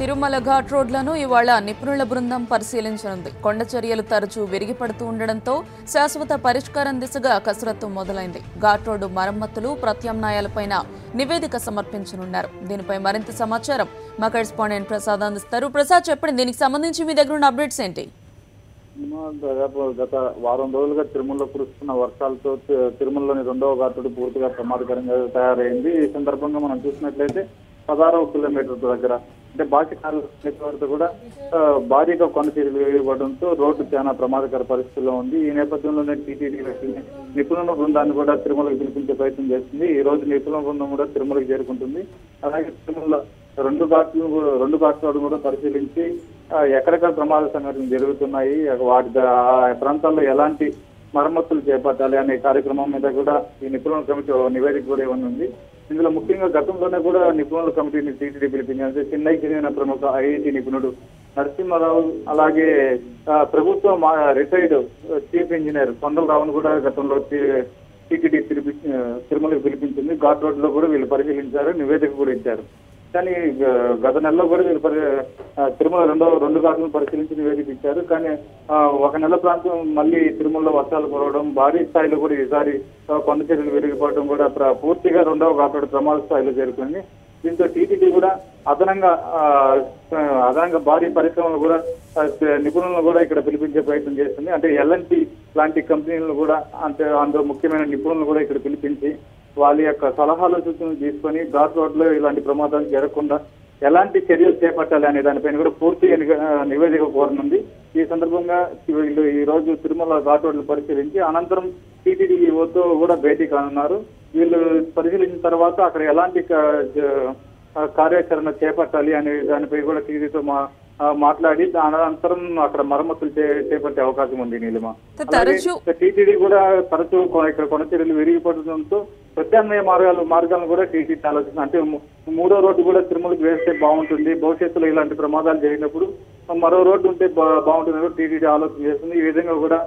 తిరుమల ఘాట్ రోడ్లను ఇవాళ నిపుణుల బృందం పరిశీలించనుంది. కొండ చర్యలు తరచూ విరిగిపడుతూ ఉండడంతో శాశ్వత పరిష్కారం దిశగా కసరత్తు మొదలైంది. ఘాట్ రోడ్డు మరమ్మతులు, ప్రత్యామ్నాయాలపైన నివేదిక సమర్పించనున్నారు. దీనిపై మరింత సమాచారం మా కరెస్పాండెంట్ ప్రసాద్ అందిస్తారు. ప్రసాద్, చెప్పండి, దీనికి సంబంధించి మీ దగ్గర ఉన్న అప్డేట్స్ ఏంటి? దాదాపు గత వారం రోజులుగా తిరుమలలో కురుస్తున్న వర్షాలతో తిరుమలలోని రెండవ ఘాటు పూర్తిగా ప్రమాదకరంగా తయారైంది. ఈ సందర్భంగా మనం చూసినట్లయితే 16వ కిలోమీటర్ దగ్గర అంటే బాకినార్ వద్ద కూడా భారీగా కొండ చర్యలు వేయబడంతో రోడ్డు చాలా ప్రమాదకర పరిస్థితుల్లో ఉంది. ఈ నేపథ్యంలోనే టీటీడీ నిపుణుల బృందాన్ని కూడా తిరుమలకు పిలిపించే ప్రయత్నం చేస్తుంది. ఈ రోజు నిపుణుల బృందం కూడా తిరుమలకు చేరుకుంటుంది. అలాగే తిరుమల రెండు ఘాట్లను కూడా పరిశీలించి ఎక్కడెక్కడ ప్రమాద సంఘటనలు జరుగుతున్నాయి, వాటి ప్రాంతాల్లో ఎలాంటి మరమ్మతులు చేపట్టాలి అనే కార్యక్రమం మీద కూడా ఈ నిపుణుల కమిటీ నివేదిక కూడా ఇవ్వనుంది. ఇందులో ముఖ్యంగా గతంలోనే కూడా నిపుణుల కమిటీని టీటీడీ పిలిపించారు. చెన్నైకి చెందిన ప్రముఖ ఐఐటి నిపుణుడు నరసింహారావు, అలాగే ప్రభుత్వం రిటైర్డ్ చీఫ్ ఇంజనీర్ కొండలరావును కూడా గతంలో టీటీడీ తిరుమలకు పిలిపించింది. ఘాట్ రోడ్ లో కూడా వీళ్ళు పరిశీలించారు, నివేదిక కూడా ఇచ్చారు. కానీ గత నెలలో కూడా వీళ్ళు తిరుమల రెండు ఘాట్లను పరిశీలించి నివేదిక ఇచ్చారు. కానీ ఒక నెల ప్రాంతం మళ్ళీ తిరుమలలో వర్షాలు కురవడం, భారీ స్థాయిలో కూడా ఈసారి కొండ చర్యలు విరిగిపోవడం కూడా పూర్తిగా రెండవ ఘాటు ప్రమాద స్థాయిలో చేరుకుంది. దీంతో టీటీడీ కూడా అదనంగా భారీ పరిశ్రమలు కూడా నిపుణులను కూడా ఇక్కడ పిలిపించే ప్రయత్నం చేస్తుంది. అంటే ఎల్ఎన్టీ లాంటి కంపెనీలను కూడా అందులో ముఖ్యమైన నిపుణులను కూడా ఇక్కడ పిలిపించి వాళ్ళ యొక్క సలహాలు సూచనలు తీసుకొని ఘాట్ రోడ్ లో ఇలాంటి ప్రమాదాలు జరగకుండా ఎలాంటి చర్యలు చేపట్టాలి అనే దానిపైన కూడా పూర్తి నివేదిక కోరనుంది. ఈ సందర్భంగా వీళ్ళు ఈ రోజు తిరుమల ఘాట్ రోడ్లు పరిశీలించి అనంతరం టీటీడీఓతో కూడా భేటీ కానున్నారు. వీళ్ళు పరిశీలించిన తర్వాత అక్కడ ఎలాంటి కార్యాచరణ చేపట్టాలి అనే దానిపై కూడా టీటీడీతో మాట్లాడి అనంతరం అక్కడ మరమ్మతులు చేపట్టే అవకాశం ఉంది. నీలిమ, టీటీడీ కూడా తరచూ ఇక్కడ కొండ చర్యలు విరిగిపడడంతో ప్రత్యామ్నాయ మార్గాలను కూడా టీటీడీ ఆలోచిస్తుంది. అంటే మూడో రోడ్డు కూడా తిరుమలకు వేస్తే బాగుంటుంది, భవిష్యత్తులో ఇలాంటి ప్రమాదాలు జరిగినప్పుడు మరో రోడ్డు ఉంటే బాగుంటుంది టీటీడీ ఆలోచన చేస్తుంది. ఈ విధంగా కూడా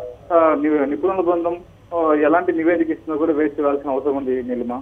నిపుణుల బృందం ఎలాంటి నివేదిక ఇస్తుందో కూడా వేసి చూడాల్సిన అవసరం ఉంది. నీలిమ.